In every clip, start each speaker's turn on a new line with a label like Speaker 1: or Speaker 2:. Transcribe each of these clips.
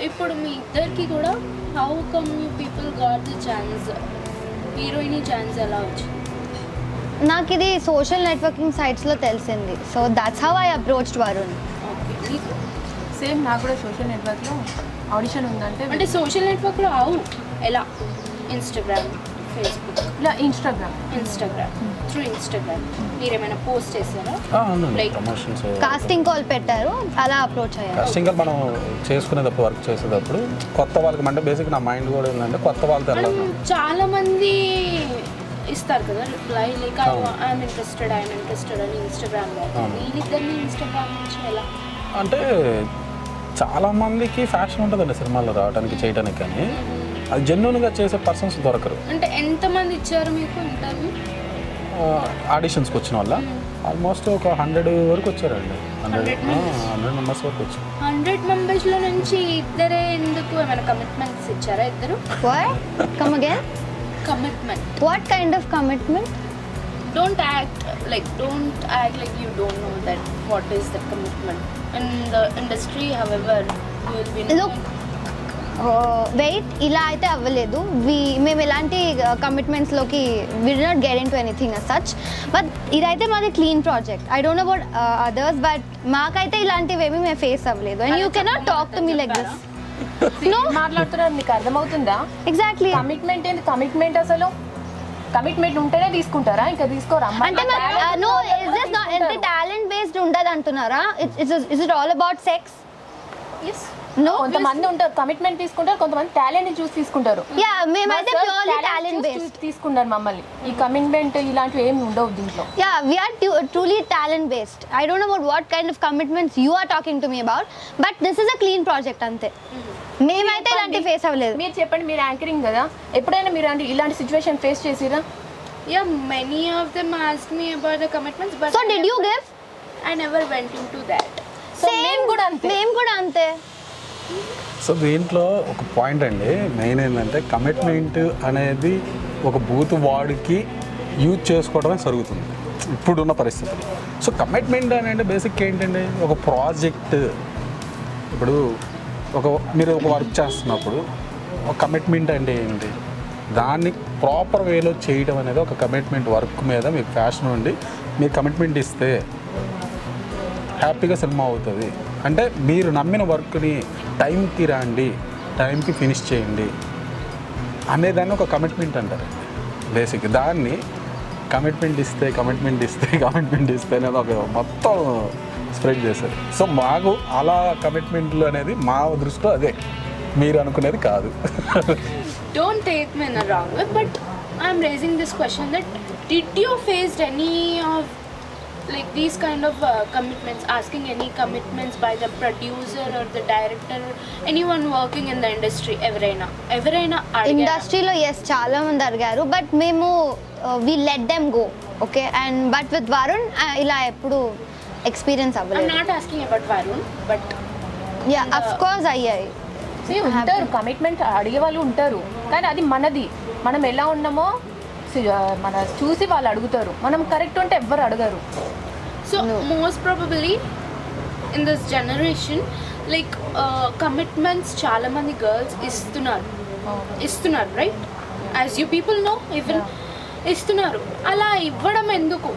Speaker 1: ఇప్పుడు మీ ఇద్దరికి కూడా how come you people got the chance, heroine chance ఎలా వచ్చింది?
Speaker 2: నాకు ఇది సోషల్ నెట్వర్కింగ్ సైట్స్లో తెలిసింది. So that's how I approached Varun.
Speaker 1: Okay,
Speaker 3: same నాకు కూడా సోషల్ నెట్వర్క్లో ఆడిషన్ ఉందంటే
Speaker 1: అంటే సోషల్ నెట్వర్క్లో ఎలా? ఇన్స్టాగ్రామ్, ఫేస్బుక్,
Speaker 3: ఇలా ఇన్స్టాగ్రామ్
Speaker 1: త్రూ ఇన్స్టాగ్రామ్ మీరేమైనా పోస్ట్ చేశారా?
Speaker 4: ప్రమోషన్స్,
Speaker 2: కాస్టింగ్ కాల్ పెట్టారు, అలా అప్రోచ్ అయ్యారు.
Speaker 4: కాస్టింగ్ కాల్ మనం చేసుకునేటప్పుడు వర్క్ చేసేటప్పుడు కొత్త వాళ్ళకి అంటే బేసిక్ నా మైండ్ కూడా ఏంటంటే కొత్త వాళ్ళతో వెళ్ళాలి.
Speaker 1: చాలా మంది ఇస్తారు కదా రిప్లై, లైక్ ఐఎమ్ ఇంట్రెస్టెడ్ అని ఇన్స్టాగ్రామ్లో. వీళ్ళిద్దరిని ఇన్స్టాగ్రామ్ నుంచి ఎలా?
Speaker 4: అంటే చాలా మందికి ఫ్యాషన్ ఉంటుందండి సినిమాల్లో రావడానికి చేయడానికి, కానీ అది జెన్యున్గా చేసే పర్సన్స్ దొరకరు.
Speaker 1: అంటే ఎంతమంది ఇచ్చారు మీకు ఇంటర్వ్యూ?
Speaker 4: ఆడిషన్స్కి వచ్చిన వల్ల ఆల్మోస్ట్ ఒక 100 వరకు వచ్చారండి. 100 మెంబర్స్ వరకు వచ్చారు.
Speaker 1: 100 మెంబర్స్లో నుంచి ఇద్దరే ఎందుకు? ఏమైనా కమిట్మెంట్స్ ఇచ్చారా ఇద్దరు?
Speaker 2: Come again?
Speaker 1: Commitment.
Speaker 2: What kind of commitment?
Speaker 1: Don't act like you don't know that what is the commitment in the industry. However, you will be
Speaker 2: Look, wait ఇలా అయితే అవ్వలేదు. మేము ఎలాంటి కమిట్మెంట్స్లోకి we did not get into anything as such. But ఇదైతే మాది clean project. I don't know about others, but మాకైతే ఇలాంటివి ఏమీ మేము ఫేస్ అవ్వలేదు. And you cannot talk to me like this.
Speaker 3: మాట్లాడుతున్నారు, మీకు అర్థమవుతుందా?
Speaker 2: ఎగ్జాక్ట్లీ.
Speaker 3: కమిట్మెంట్ ఏంది? కమిట్మెంట్ అసలు కమిట్మెంట్ ఉంటేనే తీసుకుంటారా, ఇంకా తీసుకోరా?
Speaker 2: అంటే నో, ఇస్ దిస్ నాట్ అంటే టాలెంట్ బేస్డ్ ఉండదు అంటున్నారా? Is it all about sex?
Speaker 1: yes.
Speaker 2: No,
Speaker 3: కొంతమంది ఉంటారు కమిట్మెంట్ తీసుకుంటారు, కొంతమంది టాలెంట్ ని చూసి తీసుకుంటారు.
Speaker 2: యా, మేమైతే ప్యూర్లీ టాలెంట్ బేస్డ్
Speaker 3: తీసుకున్నారు మమ్మల్ని. ఈ కమిట్మెంట్ ఇలాంటివి ఏమి ఉండవు దీంట్లో.
Speaker 2: Yeah, we are truly talent based. I don't know about what kind of commitments you are talking to me about, but this is a clean project అంతే. మేమైతే ఇలాంటి ఫేస్ అవ్వలేదు.
Speaker 3: మీరు చెప్పండి, మీరు యాంకరింగ్ కదా, ఎప్పుడైనా మీరు అంటే ఇలాంటి సిచ్యువేషన్ ఫేస్ చేసిరా?
Speaker 1: Yeah, many of them asked me about the commitments, but
Speaker 2: So did you give?
Speaker 1: I never went into that.
Speaker 2: Same మేము కూడా అంతే.
Speaker 4: సో దీంట్లో ఒక పాయింట్ అండి, మెయిన్ ఏంటంటే కమిట్మెంట్ అనేది ఒక బూత్ వాడికి యూజ్ చేసుకోవడమే జరుగుతుంది ఇప్పుడున్న పరిస్థితులు. సో కమిట్మెంట్ అనేది బేసిక్ ఏంటండి, ఒక ప్రాజెక్ట్. ఇప్పుడు మీరు ఒక వర్క్ చేస్తున్నప్పుడు ఒక కమిట్మెంట్ అంటే ఏంటి, దాన్ని ప్రాపర్ వేలో చేయడం అనేది ఒక కమిట్మెంట్. వర్క్ మీద మీకు ఫ్యాషన్ ఉండి మీరు కమిట్మెంట్ ఇస్తే హ్యాపీగా సినిమా అవుతుంది. అంటే మీరు నమ్మిన వర్క్ని టైంకి రండి, టైంకి ఫినిష్ చేయండి అనేదాన్ని ఒక కమిట్మెంట్ అంటారు బేసిక్. దాన్ని కమిట్మెంట్ ఇస్తే అనేది ఒక మొత్తం స్ప్రెడ్ చేశారు. సో మాకు అలా కమిట్మెంట్లు అనేది మా దృష్టిలో అదే, మీరు అనుకునేది కాదు.
Speaker 1: Don't take me in a wrong way, but I'm raising this question that did you face any of like these kind of commitments, asking any commitments by the producer or the director or anyone working in the industry? ఎవరైనా
Speaker 2: ఇండస్ట్రీలో yes చాలా మంది అడిగారు, but మేము we let them go. Okay, and but with Varun ఇలా ఎప్పుడు experience అవ్వలేదు.
Speaker 1: I'm not asking about Varun, but
Speaker 2: yeah, of course అయ్యాయి.
Speaker 3: ఉంటారు కమిట్మెంట్ అడిగే వాళ్ళు ఉంటారు, కానీ అది మనది. మనం ఎలా ఉన్నామో మన చూసి వాళ్ళు అడుగుతారు. మనం కరెక్ట్ ఉంటే ఎవ్వరు అడగరు.
Speaker 1: so most probably in this generation like commitments చాలా మంది girls ఇస్తున్నారు right, as you people know, even ఇస్తున్నారు. అలా ఇవ్వడం ఎందుకు?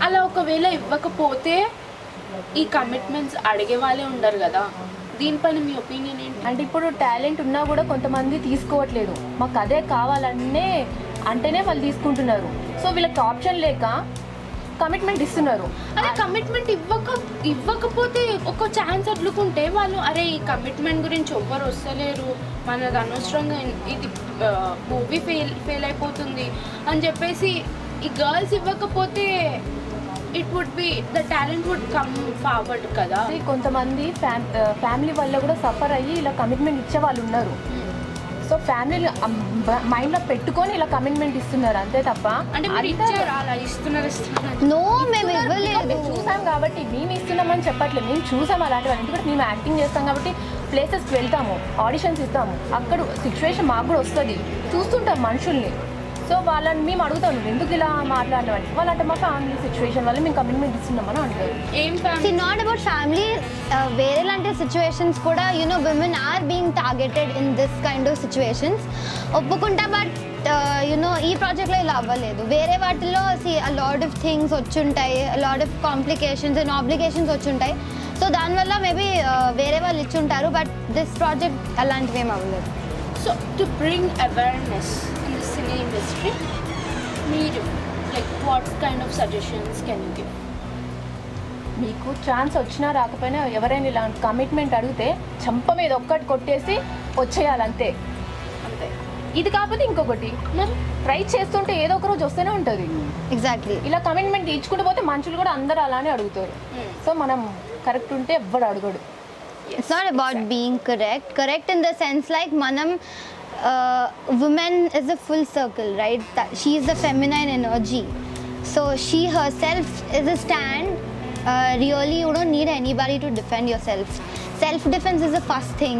Speaker 1: అలా ఒకవేళ ఇవ్వకపోతే ఈ కమిట్మెంట్స్ అడిగే వాళ్ళే ఉండరు కదా. దీనిపైన మీ ఒపీనియన్ ఏంటి?
Speaker 3: అంటే ఇప్పుడు టాలెంట్ ఉన్నా కూడా కొంతమంది తీసుకోవట్లేదు. మాకు అదే కావాలనే అంటేనే వాళ్ళు తీసుకుంటున్నారు. సో వీళ్ళకి ఆప్షన్ లేక కమిట్మెంట్ ఇస్తున్నారు.
Speaker 1: అదే కమిట్మెంట్ ఇవ్వకపోతే ఒక ఛాన్స్ అడ్లుకుంటే వాళ్ళు అరే ఈ కమిట్మెంట్ గురించి ఎవ్వరు వస్తలేరు, మనది అనవసరంగా ఇది మూవీ ఫెయిల్ అయిపోతుంది అని చెప్పేసి ఈ గర్ల్స్ ఇవ్వకపోతే it would be the talent would come forward కదా.
Speaker 3: కొంతమంది ఫ్యామిలీ వల్ల కూడా సఫర్ అయ్యి ఇలా కమిట్మెంట్ ఇచ్చే వాళ్ళు ఉన్నారు. సో ఫ్యామిలీ మైండ్లో పెట్టుకొని ఇలా కమిట్మెంట్ ఇస్తున్నారు అంతే తప్ప.
Speaker 1: అంటే ఇస్తున్నారు
Speaker 2: నో, మేము ఇవ్వలేదు.
Speaker 3: చూసాం కాబట్టి మేము ఇస్తున్నామని చెప్పట్లేదు, మేము చూసాం అలాంటి వాళ్ళు. ఎందుకంటే మేము యాక్టింగ్ చేస్తాం కాబట్టి ప్లేసెస్కి వెళ్తాము, ఆడిషన్స్ ఇస్తాము, అక్కడ సిచ్యువేషన్ మాకు కూడా వస్తుంది, చూస్తుంటాం మనుషుల్ని. సో వాళ్ళని మేము అడుగుతాను ఎందుకు ఇలా మాట్లాడేవాళ్ళు వాళ్ళు అంటే మా ఫ్యామిలీ సిచ్యువేషన్ వల్ల మేము కమిట్మెంట్ ఇస్తున్నామని అంటారు.
Speaker 1: ఏం
Speaker 2: See,
Speaker 1: family?
Speaker 2: not about family. వేరే లాంటి సిచ్యువేషన్స్ కూడా women are being targeted in this kind of situations. ఒప్పుకుంటా బట్ ఈ ప్రాజెక్ట్లో ఇలా అవ్వలేదు. వేరే వాటిలో a lot of things వచ్చుంటాయి, a lot of complications and obligations వచ్చుంటాయి. సో దానివల్ల మేబీ వేరే వాళ్ళు ఇచ్చుంటారు బట్ దిస్ ప్రాజెక్ట్ అలాంటివి ఏం అవ్వలేదు.
Speaker 1: So to bring awareness in the cine industry మీరు like what kind of suggestions can you give?
Speaker 3: మీకు ఛాన్స్ వచ్చినా రాకపోయినా ఎవరైనా ఇలాంటి కమిట్మెంట్ అడిగితే చంప మీద ఒక్కటి కొట్టేసి వచ్చేయాలంతే.
Speaker 1: అంతే.
Speaker 3: ఇది కాకపోతే ఇంకొకటి
Speaker 1: మరి
Speaker 3: ట్రై చేస్తుంటే ఏదో ఒక రోజు వస్తూనే ఉంటుంది.
Speaker 2: ఎగ్జాక్ట్లీ.
Speaker 3: ఇలా కమిట్మెంట్ ఇచ్చుకుంటూ పోతే మనుషులు కూడా అందరూ అలానే అడుగుతారు. సో మనం కరెక్ట్ ఉంటే ఎవ్వడు అడగడు.
Speaker 2: It's not about being correct. Correct in the sense like manam woman is a full circle, right? She is the feminine energy. So she herself is a stand. Really, you don't need anybody to defend yourself. Self-defense is the first thing.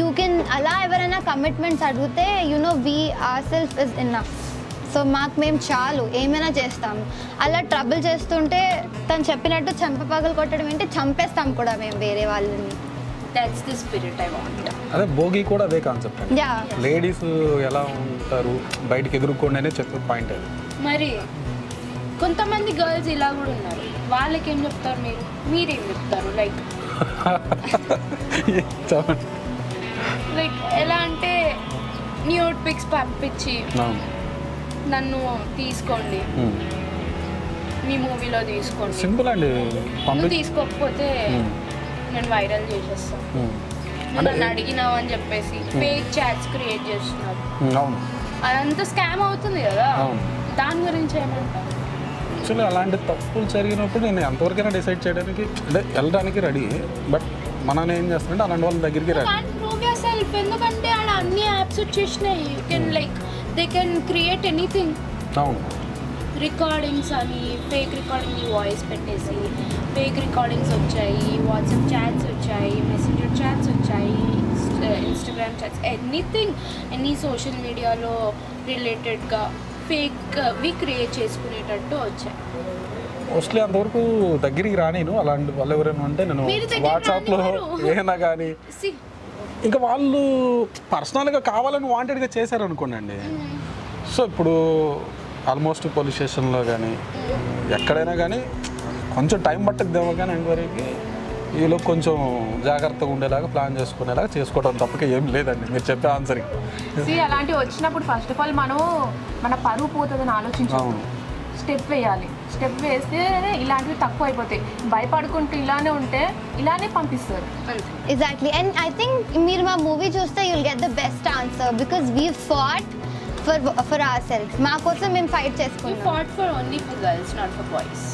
Speaker 2: You can allow everyone commitments adute, we ourselves is enough. So మాకు మేము చాలు ఏమైనా చేస్తాం. అలా trouble చేస్తుంటే తను చెప్పినట్టు చంపపగలు కొట్టడం ఏంటి, చంపేస్తాం కూడా మేము వేరే వాళ్ళని.
Speaker 1: That's the spirit I want.
Speaker 4: అదే భోగి కూడా అదే కాన్సెప్ట్ అండి.
Speaker 2: యా,
Speaker 4: లేడీస్ ఎలా ఉంటారు బయటకు ఎదుర్కోండి అనే చెప్పే పాయింట్ అది.
Speaker 1: మరి కొంతమంది గర్ల్స్ ఇలా కూడా ఉన్నారు, వాళ్ళకి ఏం చెప్తారు మీరు? మీరేం చెప్తారు? లైక్ ఎలా అంటే న్యూడ్ పిక్స్ పంపించి నన్ను తీసుకోండి, మీ మూవీలో తీసుకోండి,
Speaker 4: సింపుల్ అండి.
Speaker 1: నువ్వు తీసుకోకపోతే నేను వైరల్ చేసేస్తాను, నువ్వు నన్ను అడిగినావు అని చెప్పేసి ఫేక్ చాట్స్ క్రియేట్ చేస్తున్నారు.
Speaker 4: అవును,
Speaker 1: అదంతా స్కామ్ అవుతుంది కదా. దాని గురించి ఏమంటారు?
Speaker 4: యాక్చువల్లీ అలాంటి తప్పులు జరిగినప్పుడు నేను ఎంతవరకైనా డిసైడ్ చేయడానికి అంటే వెళ్ళడానికి రెడీ. బట్ మనం ఏం చేస్తానంటే అలాంటి వాళ్ళ దగ్గరికి రెడీ.
Speaker 1: Prove your self. ఎందుకంటే ఆడ అన్ని యాప్స్ వచ్చేసినాయి. You can like they can create anything.
Speaker 4: అవును,
Speaker 1: రికార్డింగ్స్ అని ఫేక్ రికార్డింగ్ వాయిస్ పెట్టేసి ఫేక్ రికార్డింగ్స్ వచ్చాయి, వాట్సాప్ చాట్స్ వచ్చాయి, మెసెంజర్ చాట్స్ వచ్చాయి, Instagram chats, anything any social మీడియాలో రిలేటెడ్గా ఫేక్వి క్రియేట్ చేసుకునేటట్టు వచ్చాయి.
Speaker 4: మోస్ట్లీ అంతవరకు దగ్గరికి రానేను. అలాంటి వాళ్ళు ఎవరైనా ఉంటే నేను వాట్సాప్లో ఏమైనా కానీ ఇంకా వాళ్ళు పర్సనల్గా కావాలని వాంటెడ్గా చేశారనుకోండి. సో ఇప్పుడు ఆల్మోస్ట్ పోలీస్ స్టేషన్లో కానీ ఎక్కడైనా కానీ కొంచెం టైం పట్టదేమో కానీ ఎంక్వైరీకి వీళ్ళు కొంచెం జాగ్రత్తగా ఉండేలాగా ప్లాన్ చేసుకునేలాగా చేసుకోవడం తప్పక ఏం లేదండి మీరు చెప్పే ఆన్సర్కి.
Speaker 3: అలాంటివి వచ్చినప్పుడు ఫస్ట్ ఆఫ్ ఆల్ మన పరువు పోతుందని ఆలోచించాము. స్టెప్ వేయాలి. స్టెప్ వేస్తే ఇలాంటివి తక్కువ అయిపోతాయి. భయపడుకుంటూ ఇలానే ఉంటే ఇలానే పంపిస్తారు.
Speaker 2: ఎగ్జాక్ట్లీ. అండ్ ఐ థింక్ మీరు మా మూవీ చూస్తే you'll get the best answer because we fought for our self. మా కోసం మేము ఫైట్ చేసుకున్నాం.
Speaker 1: Fought for only for girls, not for boys.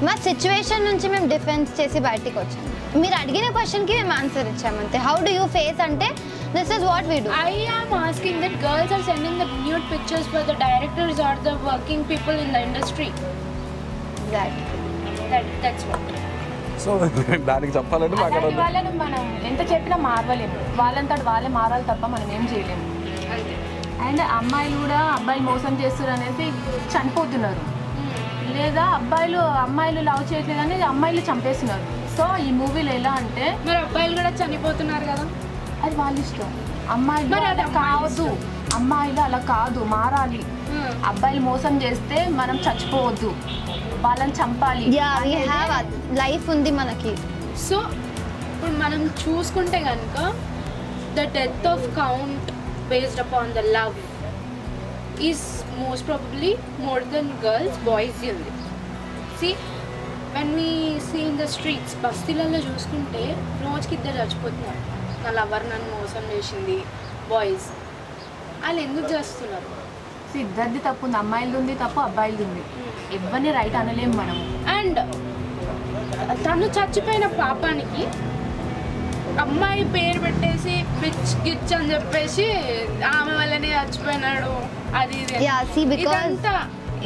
Speaker 2: మా సిచ్యువేషన్ నుంచి మేము డిఫెన్స్ చేసి బయటికి వచ్చాము. మీరు అడిగిన క్వశ్చన్కి మేము ఆన్సర్ ఇచ్చామంతే. హౌ డూ యూ ఫేస్ అంటే this is what we do.
Speaker 1: I am asking that girls are sending the nude pictures for the directors or the working people in the industry. That's what.
Speaker 4: So దానికి చెప్పాలంటే
Speaker 3: వాళ్ళని మనం ఎంత చెప్పినా మారలేము. వాళ్ళంతటి వాళ్ళే మారాలి తప్ప మనం ఏం చేయలేము. అండ్ అమ్మాయిలు కూడా అబ్బాయిలు మోసం చేస్తారు అనేసి చనిపోతున్నారు. లేదా అమ్మాయిలు లవ్ చేయట్లేదు అనేది అమ్మాయిలు చంపేస్తున్నారు. సో ఈ మూవీలో ఎలా అంటే
Speaker 1: మరి అబ్బాయిలు కూడా చనిపోతున్నారు కదా,
Speaker 3: అది వాళ్ళ ఇష్టం. అమ్మాయిలు అలా కావద్దు, అమ్మాయిలు అలా కాదు, మారాలి. అబ్బాయిలు మోసం చేస్తే మనం చచ్చిపోవద్దు, వాళ్ళని చంపాలి.
Speaker 2: లైఫ్ ఉంది మనకి.
Speaker 1: సో ఇప్పుడు మనం చూసుకుంటే కనుక the death of count based upon the love is most probably more than girls, boys ఉంది. See when we see in the streets, బస్తీలలో చూసుకుంటే రోజుకి 2 చచ్చిపోతున్నారు. నా లవర్ నన్ను మోసం చేసింది, బాయ్స్. వాళ్ళు ఎందుకు చేస్తున్నారు?
Speaker 3: ఇద్దరిది తప్పు ఉంది. అమ్మాయిలది ఉంది తప్పు, అబ్బాయిలది ఉంది. ఎవరిని రైట్ అనలేము మనం.
Speaker 1: అండ్ తను చచ్చిపోయిన పాపానికి అమ్మాయి పేరు పెట్టేసి పిచ్ గిచ్ అని చెప్పేసి ఆమె వల్లనే చచ్చిపోయినాడు అది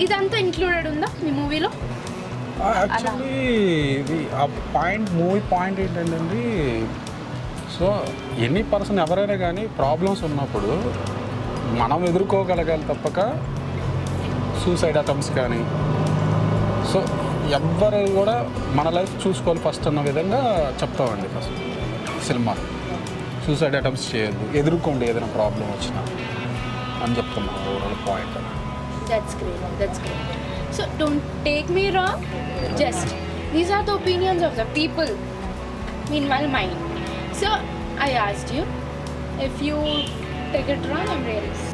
Speaker 1: ఇదంతా ఇంక్లూడెడ్ ఉందా మీ మూవీలో?
Speaker 4: యాక్చువల్లీ ఇది ఆ పాయింట్, మూవీ పాయింట్ ఏంటంటే సో ఎనీ పర్సన్ ఎవరైనా కానీ ప్రాబ్లమ్స్ ఉన్నప్పుడు మనం ఎదుర్కోగలగాలి తప్పక సూసైడ్ అటెంప్ట్స్ కానీ. సో ఎవ్వరు కూడా మన లైఫ్ చూసుకోవాలి ఫస్ట్ అన్న విధంగా చెప్తామండి ఫస్ట్ సినిమా. సూసైడ్ అటెంప్ట్స్ చేయొద్దు, ఎదుర్కోండి ఏదైనా ప్రాబ్లం వచ్చినా అని చెప్తున్నాను overall point.
Speaker 1: That's great. That's great. So don't take me wrong. Just these are the opinions of the people. Meanwhile, mine. So I asked you. If you take it wrong, I'm really